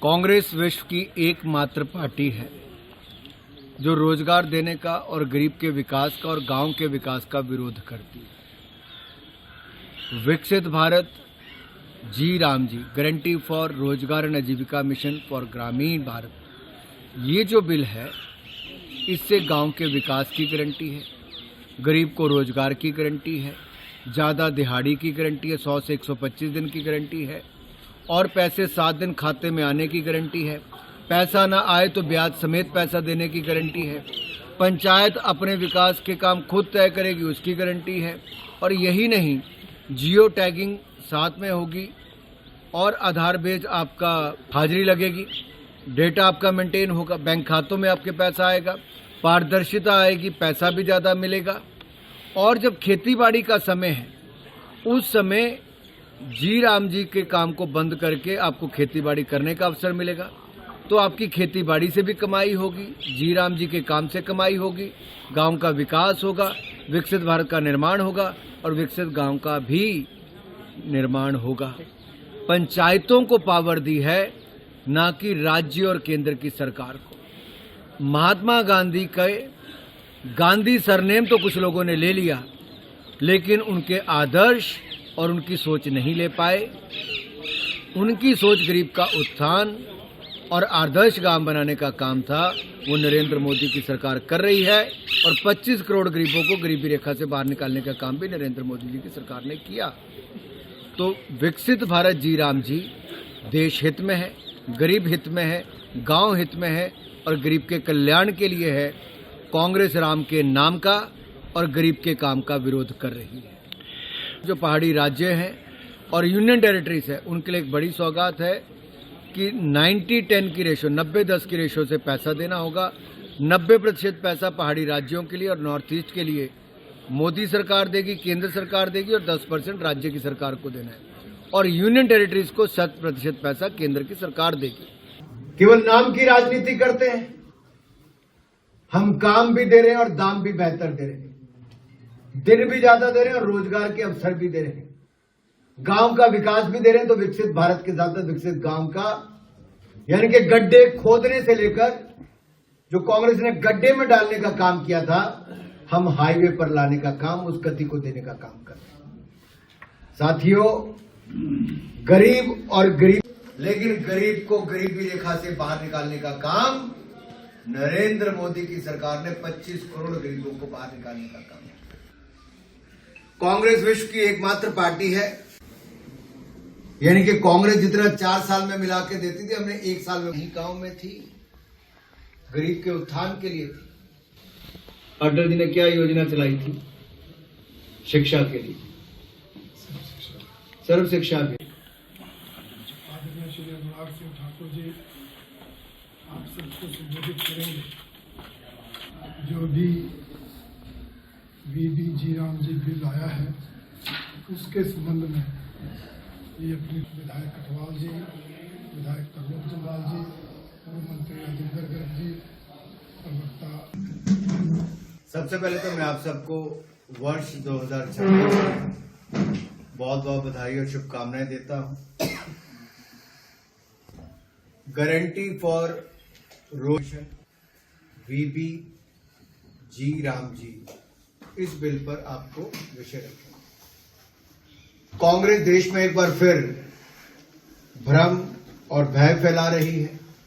कांग्रेस विश्व की एकमात्र पार्टी है जो रोजगार देने का और गरीब के विकास का और गांव के विकास का विरोध करती है। विकसित भारत जी राम जी गारंटी फॉर रोजगार एंड आजीविका मिशन फॉर ग्रामीण भारत, ये जो बिल है इससे गांव के विकास की गारंटी है, गरीब को रोजगार की गारंटी है, ज़्यादा दिहाड़ी की गारंटी है, 100 से 125 दिन की गारंटी है और पैसे 7 दिन खाते में आने की गारंटी है। पैसा ना आए तो ब्याज समेत पैसा देने की गारंटी है। पंचायत अपने विकास के काम खुद तय करेगी, उसकी गारंटी है। और यही नहीं, जियो टैगिंग साथ में होगी और आधार बेस्ड आपका हाजिरी लगेगी, डेटा आपका मेंटेन होगा, बैंक खातों में आपके पैसा आएगा, पारदर्शिता आएगी, पैसा भी ज़्यादा मिलेगा। और जब खेती-बाड़ी का समय है उस समय जी राम जी के काम को बंद करके आपको खेती-बाड़ी करने का अवसर मिलेगा, तो आपकी खेती-बाड़ी से भी कमाई होगी, जी राम जी के काम से कमाई होगी, गांव का विकास होगा, विकसित भारत का निर्माण होगा और विकसित गांव का भी निर्माण होगा। पंचायतों को पावर दी है, ना कि राज्य और केंद्र की सरकार को। महात्मा गांधी के गांधी सरनेम तो कुछ लोगों ने ले लिया, लेकिन उनके आदर्श और उनकी सोच नहीं ले पाए। उनकी सोच गरीब का उत्थान और आदर्श गांव बनाने का काम था, वो नरेंद्र मोदी की सरकार कर रही है और 25 करोड़ गरीबों को गरीबी रेखा से बाहर निकालने का काम भी नरेंद्र मोदी जी की सरकार ने किया। तो विकसित भारत जी राम जी देश हित में है, गरीब हित में है, गांव हित में है और गरीब के कल्याण के लिए है। कांग्रेस राम के नाम का और गरीब के काम का विरोध कर रही है। जो पहाड़ी राज्य हैं और यूनियन टेरिटरीज है, उनके लिए एक बड़ी सौगात है कि 90-10 की रेशो, 90-10 की रेशो से पैसा देना होगा। 90% पैसा पहाड़ी राज्यों के लिए और नॉर्थ ईस्ट के लिए मोदी सरकार देगी, केंद्र सरकार देगी और 10% राज्य की सरकार को देना है और यूनियन टेरिटरीज को 100% पैसा केंद्र की सरकार देगी। केवल नाम की राजनीति करते हैं। हम काम भी दे रहे हैं और दाम भी बेहतर दे रहे हैं, दिन भी ज्यादा दे रहे हैं और रोजगार के अवसर भी दे रहे हैं, गांव का विकास भी दे रहे हैं। तो विकसित भारत के साथ विकसित गांव का, यानी कि गड्ढे खोदने से लेकर जो कांग्रेस ने गड्ढे में डालने का काम किया था, हम हाईवे पर लाने का काम, उस गति को देने का काम कर रहे हैं। साथियों, गरीब और गरीब, लेकिन गरीब को गरीबी रेखा से बाहर निकालने का काम नरेंद्र मोदी की सरकार ने 25 करोड़ गरीबों को बाहर निकालने का काम किया। कांग्रेस विश्व की एकमात्र पार्टी है, यानी कि कांग्रेस जितना 4 साल में मिला के देती थी, हमने 1 साल में ही गांव में थी, गरीब के उत्थान के लिए थी। अटल जी ने क्या योजना चलाई थी? शिक्षा के लिए, सर्व शिक्षा के। आदरणीय श्री अनुराग सिंह ठाकुर जी आप सबको संबोधित करेंगे। जो भी बीबी जी राम जी बिल आया है उसके संबंध में ये अपने विधायक कटवाल जी, विधायक तरलोक जम्वाल जी, पूर्व मंत्री राजेंद्र गर्ग जी, प्रवक्ता। सबसे पहले तो मैं आप सबको वर्ष 2026 बहुत बहुत बधाई और शुभकामनाएं देता हूं। गारंटी फॉर रोशन बीबी जी राम जी, इस बिल पर आपको विषय रखें। कांग्रेस देश में एक बार फिर भ्रम और भय फैला रही है।